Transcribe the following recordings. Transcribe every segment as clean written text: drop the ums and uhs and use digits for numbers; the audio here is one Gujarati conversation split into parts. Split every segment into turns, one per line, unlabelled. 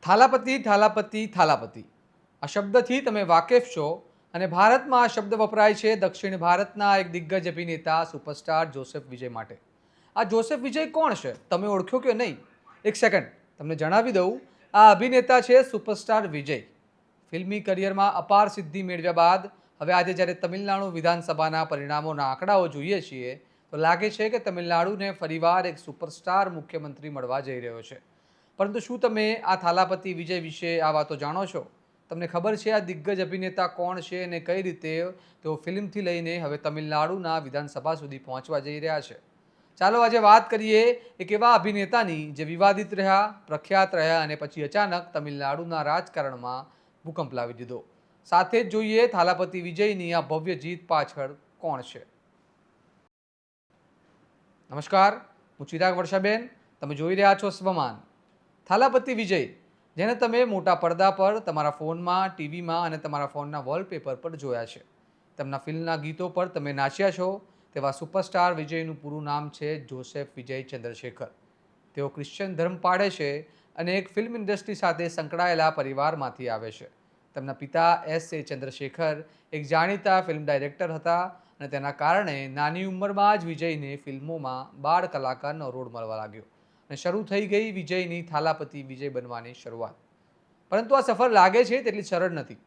થાલાપતિ થાલાપતિ થાલાપતિ આ શબ્દથી તમે વાકેફ છો અને ભારતમાં આ શબ્દ વપરાય છે દક્ષિણ ભારતના એક દિગ્ગજ અભિનેતા સુપરસ્ટાર જોસેફ વિજય માટે. આ જોસેફ વિજય કોણ છે તમે ઓળખ્યો કે નહીં? એક સેકન્ડ તમને જણાવી દઉં. આ અભિનેતા છે સુપરસ્ટાર વિજય. ફિલ્મી કરિયરમાં અપાર સિદ્ધિ મેળવ્યા બાદ હવે આજે જ્યારે તમિલનાડુ વિધાનસભાના પરિણામોના આંકડાઓ જોઈએ છીએ તો લાગે છે કે તમિલનાડુને ફરીવાર એક સુપરસ્ટાર મુખ્યમંત્રી મળવા જઈ રહ્યો છે. પરંતુ શું તમે આ થાલાપતિ વિજય વિશે આ વાતો જાણો છો? તમને ખબર છે આ દિગ્ગજ અભિનેતા કોણ છે અને કઈ રીતે તેઓ ફિલ્મથી લઈને હવે તમિલનાડુના વિધાનસભા સુધી પહોંચવા જઈ રહ્યા છે? ચાલો આજે વાત કરીએ એક એવા અભિનેતાની જે વિવાદિત રહ્યા, પ્રખ્યાત રહ્યા અને પછી અચાનક તમિલનાડુના રાજકારણમાં ભૂકંપ લાવી દીધો. સાથે જ જોઈએ થાલાપતિ વિજયની આ ભવ્ય જીત પાછળ કોણ છે. નમસ્કાર, હું ચિરાગ વર્ષાબેન. તમે જોઈ રહ્યા છો સ્વમાન. થાલાપતિ વિજય, જેને તમે મોટા પડદા પર તમારા ફોનમાં, ટીવીમાં અને તમારા ફોનના વોલપેપર પર જોયા છે. તેમના ફિલ્મના ગીતો પર તમે નાચ્યા છો તેવા સુપરસ્ટાર વિજયનું પૂરું નામ છે જોસેફ વિજય ચંદ્રશેખર. તેઓ ક્રિશ્ચિયન ધર્મ પાળે છે અને એક ફિલ્મ ઇન્ડસ્ટ્રી સાથે સંકળાયેલા પરિવારમાંથી આવે છે. તેમના પિતા S.A. ચંદ્રશેખર એક જાણીતા ફિલ્મ ડાયરેક્ટર હતા અને તેના કારણે નાની ઉંમરમાં જ વિજયને ફિલ્મોમાં બાળ કલાકારનો રોલ મળવા લાગ્યો અને શરૂ થઈ ગઈ વિજયની થાલાપતિ વિજય બનવાની શરૂઆત. પરંતુ આ સફર લાગે છે તેટલી સરળ નથી.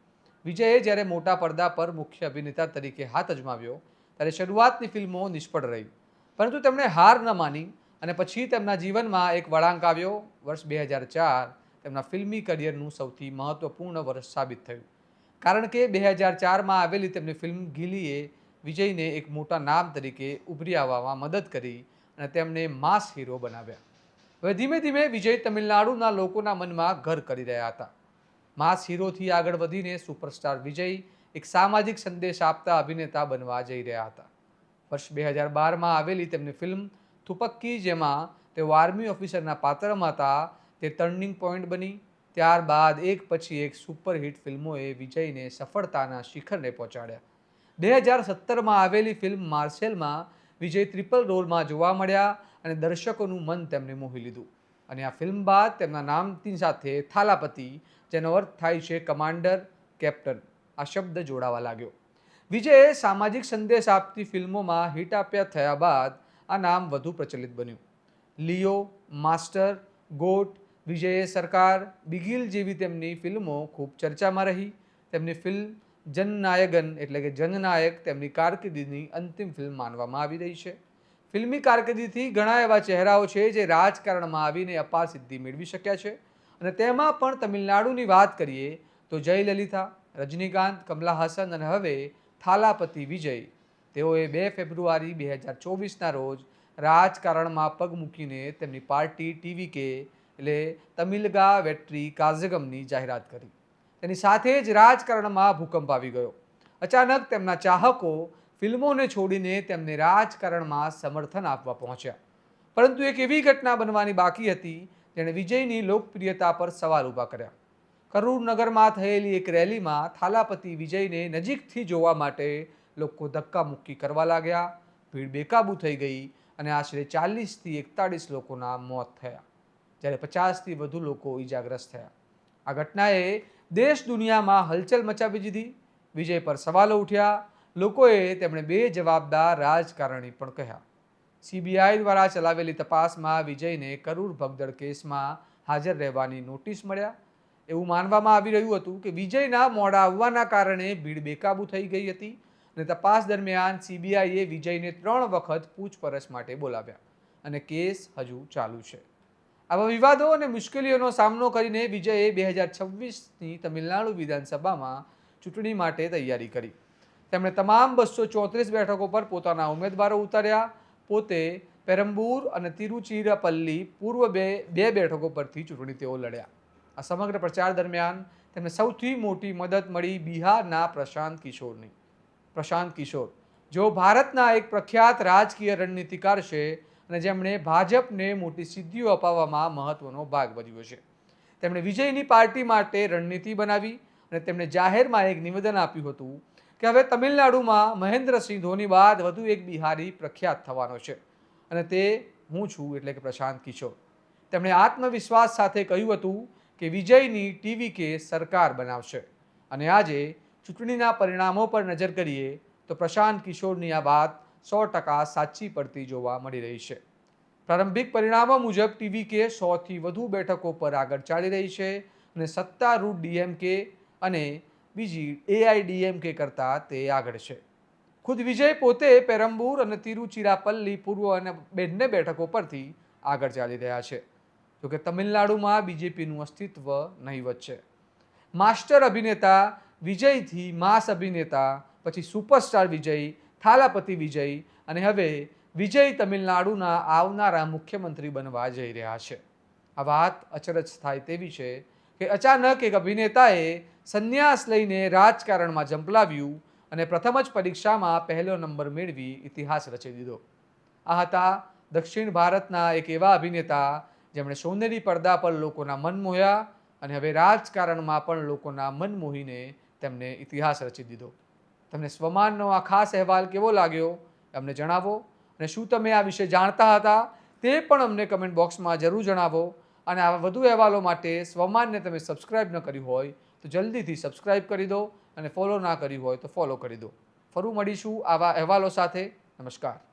વિજયે જ્યારે મોટા પડદા પર મુખ્ય અભિનેતા તરીકે હાથ અજમાવ્યો ત્યારે શરૂઆતની ફિલ્મો નિષ્ફળ રહી. પરંતુ તેમણે હાર ન માની અને પછી તેમના જીવનમાં એક વળાંક આવ્યો. વર્ષ 2004 તેમના ફિલ્મી કરિયરનું સૌથી મહત્વપૂર્ણ વર્ષ સાબિત થયું. કારણ કે 2004માં આવેલી તેમની ફિલ્મ ગિલીએ વિજયને એક મોટા નામ તરીકે ઉભરી આવવામાં મદદ કરી અને તેમને માસ હીરો બનાવ્યા. હવે ધીમે ધીમે વિજય તમિલનાડુના લોકોના મનમાં ઘર કરી રહ્યા હતા. માસ હીરોથી આગળ વધીને સુપરસ્ટાર વિજય એક સામાજિક સંદેશ આપતા અભિનેતા બનવા જઈ રહ્યા હતા. વર્ષ 2012માં આવેલી તેમની ફિલ્મ થુપક્કી, જેમાં તેઓ આર્મી ઓફિસરના પાત્રમાં હતા, તે ટર્નિંગ પોઈન્ટ બની. ત્યારબાદ એક પછી એક સુપરહિટ ફિલ્મોએ વિજયને સફળતાના શિખરને પહોંચાડ્યા. 2017માં આવેલી ફિલ્મ માર્શલમાં વિજય ટ્રિપલ રોલમાં જોવા મળ્યા અને દર્શકોનું મન તેમને મોહી લીધું. અને આ ફિલ્મ બાદ તેમના નામની સાથે થાલાપતિ, જેનો અર્થ થાય છે કમાન્ડર, કેપ્ટન, આ શબ્દ જોડાવા લાગ્યો. વિજયે સામાજિક સંદેશ આપતી ફિલ્મોમાં હિટ આપ્યા થયા બાદ આ નામ વધુ પ્રચલિત બન્યું. લિયો, માસ્ટર, ગોટ, વિજયે સરકાર, બિગિલ જેવી તેમની ફિલ્મો ખૂબ ચર્ચામાં રહી. તેમની ફિલ્મ જનનાયગન એટલે કે જનનાયક તેમની કારકિર્દીની અંતિમ ફિલ્મ માનવામાં આવી રહી છે. ફિલ્મી કારકિર્દીથી ઘણા એવા ચહેરાઓ છે જે રાજકારણમાં આવીને અપાર સિદ્ધિ મેળવી શક્યા છે અને તેમાં પણ તમિલનાડુની વાત કરીએ તો જયલલિતા, રજનીકાંત, કમલા હાસન અને હવે થાલાપતિ વિજય. તેઓએ 2 ફેબ્રુઆરી 2024ના રોજ રાજકારણમાં પગ મૂકીને તેમની પાર્ટી ટીવીકે એટલે તમિલગા વેટ્રી કાઝગમની જાહેરાત કરી. તેની સાથે જ રાજકારણમાં ભૂકંપ આવી ગયો. અચાનક તેમના ચાહકો ફિલ્મોને છોડીને તેમને રાજકારણમાં સમર્થન આપવા પહોંચ્યા. પરંતુ એક એવી ઘટના બનવાની બાકી હતી જેણે વિજયની લોકપ્રિયતા પર સવાલ ઊભા કર્યા. કરૂર નગરમાં થયેલી એક રેલીમાં થાલાપતિ વિજયને નજીકથી જોવા માટે લોકો ધક્કામુક્કી કરવા લાગ્યા. ભીડ બેકાબૂ થઈ ગઈ અને આશરે 40થી 41 લોકોના મોત થયા, જ્યારે 50થી વધુ લોકો ઈજાગ્રસ્ત થયા. આ ઘટનાએ દેશ દુનિયામાં હલચલ મચાવી દીધી. વિજય પર સવાલો ઉઠ્યા. લોકોએ તેમણે બેજવાબદાર રાજકારણી પણ કહ્યા. CBI દ્વારા ચલાવેલી તપાસમાં વિજયને કરૂર ભગદડ કેસમાં હાજર રહેવાની નોટિસ મળ્યા. એવું માનવામાં આવી રહ્યું હતું કે વિજયના મોડા આવવાના કારણે ભીડ બેકાબૂ થઈ ગઈ હતી અને તપાસ દરમિયાન CBIએ વિજયને 3 વખત પૂછપરછ માટે બોલાવ્યા અને કેસ હજુ ચાલુ છે. આવા વિવાદો અને મુશ્કેલીઓનો સામનો કરીને વિજયે 2026ની તમિલનાડુ વિધાનસભામાં ચૂંટણી માટે તૈયારી કરી. તેમણે તમામ 234 બેઠકો પર પોતાના ઉમેદવારો ઉતાર્યા. પોતે પેરમ્બૂર અને તિરુચિરાપલ્લી પૂર્વ બે બેઠકો પરથી ચૂંટણી તેઓ લડ્યા. આ સમગ્ર પ્રચાર દરમિયાન તેમને સૌથી મોટી મદદ મળી બિહારના પ્રશાંત કિશોરની. પ્રશાંત કિશોર, જેઓ ભારતના એક પ્રખ્યાત રાજકીય રણનીતિકાર છે અને જેમણે ભાજપને મોટી સિદ્ધિઓ અપાવવામાં મહત્વનો ભાગ ભજવ્યો છે. તેમણે વિજયની પાર્ટી માટે રણનીતિ બનાવી અને તેમણે જાહેરમાં એક નિવેદન આપ્યું હતું કે હવે તમિલનાડુમાં મહેન્દ્રસિંહ ધોની બાદ વધુ એક બિહારી પ્રખ્યાત થવાનો છે અને તે હું છું, એટલે કે પ્રશાંત કિશોર. તેમણે આત્મવિશ્વાસ સાથે કહ્યું હતું કે વિજયની ટીવી કે સરકાર બનાવશે. અને આજે ચૂંટણીના પરિણામો પર નજર કરીએ તો પ્રશાંત કિશોરની આ વાત 100% સાચી પડતી જોવા મળી રહી છે. પ્રારંભિક પરિણામો મુજબ ટીવી કે 100થી વધુ બેઠકો પર આગળ ચાલી રહી છે અને સત્તારૂઢ ડીએમકે અને બીજી એઆઈડીએમકે કરતાં તે આગળ છે. ખુદ વિજય પોતે પેરમ્બૂર અને તિરુચિરાપલ્લી પૂર્વ અને બંને બેઠકો પરથી આગળ ચાલી રહ્યા છે. જોકે તમિલનાડુમાં બીજેપીનું અસ્તિત્વ નહીવત છે. માસ્ટર અભિનેતા વિજયથી માસ અભિનેતા, પછી સુપરસ્ટાર વિજય, થાલાપતિ વિજય અને હવે વિજય તમિલનાડુના આવનારા મુખ્યમંત્રી બનવા જઈ રહ્યા છે. આ વાત અચરજ થાય તેવી છે કે અચાનક એક અભિનેતાએ સંન્યાસ લઈને રાજકારણમાં ઝંપલાવ્યું અને પ્રથમ જ પરીક્ષામાં પહેલો નંબર મેળવી ઇતિહાસ રચી દીધો. આ હતા દક્ષિણ ભારતના એક એવા અભિનેતા જેમણે સોનેરી પડદા પર લોકોના મન મોહ્યા અને હવે રાજકારણમાં પણ લોકોના મન મોહીને તેમને ઇતિહાસ રચી દીધો. તમને સ્વમાનનો આ ખાસ અહેવાલ કેવો લાગ્યો અમને જણાવો અને શું તમે આ વિશે જાણતા હતા તે પણ અમને કમેન્ટ બોક્સમાં જરૂર જણાવો. અને આવા વધુ અહેવાલો માટે સ્વમાનને તમે સબસ્ક્રાઇબ ન કર્યું હોય તો જલ્દીથી સબસ્ક્રાઇબ કરી દો અને ફોલો ના કર્યું હોય તો ફોલો કરી દો. ફરું મળીશું આવા અહેવાલો સાથે. નમસ્કાર.